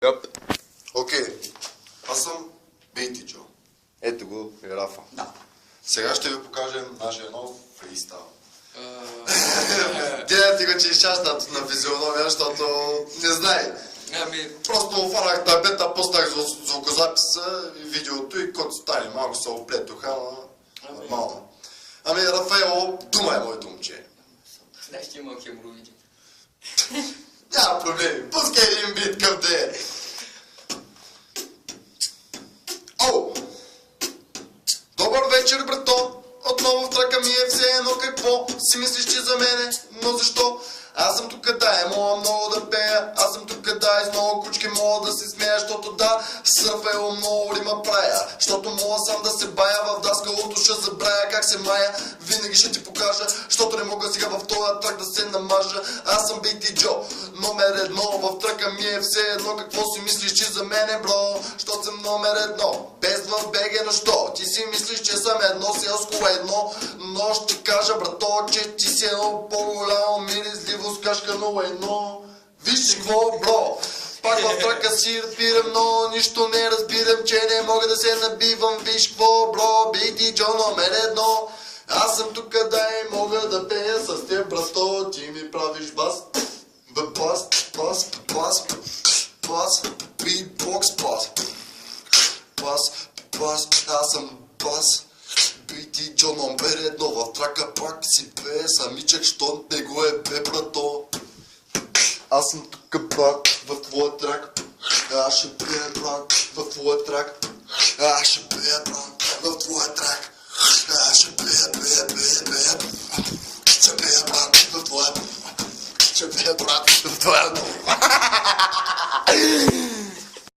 Йоп. Окей. Аз съм Бейти Джо. Ето го и Рафа. Да. Сега ще ви покажем нашия нов фристайл. Гледайте го, че изчаснат на физиономия, защото не знае. Просто фанах табета, пуснах звукозаписа и видеото и който стане малко се оплетоха, нормално. Ами Рафаело, дума е моето момче. Знаеш, че имам хемороиди. Няма проблеми, пускай един бит къв да е. Оу! Добър вечер, брато! Отново в трака ми е все едно какво си мислиш, че за мене, но защо? Аз съм тук да мога много да пея, аз съм тук да и с много кучки мога да се смея, защото да, с Рафаело много рима правя, защото мога сам да се бая в даскалото, ще забравя как се мая, винаги ще ти покажа, защото не мога сега в този трак да се намажа. Аз съм Бейти Джо, номер едно, в трака ми е все едно, какво си мислиш, че за мене, бро, защото съм номер едно, без в БГ, но що? Ти си мислиш, че съм едно селско едно, но ще кажа, брато, че ти си едно по-голямо миризливо с кашка 01. Виж какво, бро, пак в трака си разбирам, но нищо не разбирам, че не мога да се набивам. Виж какво, бро, Бейти Джо номер едно. Аз съм тук да и мога да пея с теб, брато, ти ми правиш бас. Бас, бас, бас, бас, битбокс, бас. Бас, бас, аз съм бас. Бейти Джо номер едно, в трака пак си пее, самичък, що не го е бе, брато. Аз съм тук, брат, в твоя трак. Аз ще пея, брат, в твоя трак. Аз ще пея, брат, в твоя трак. Аз ще пея, пея. Ще пея, брат, в твоя. Ще пея, брат, в твоя.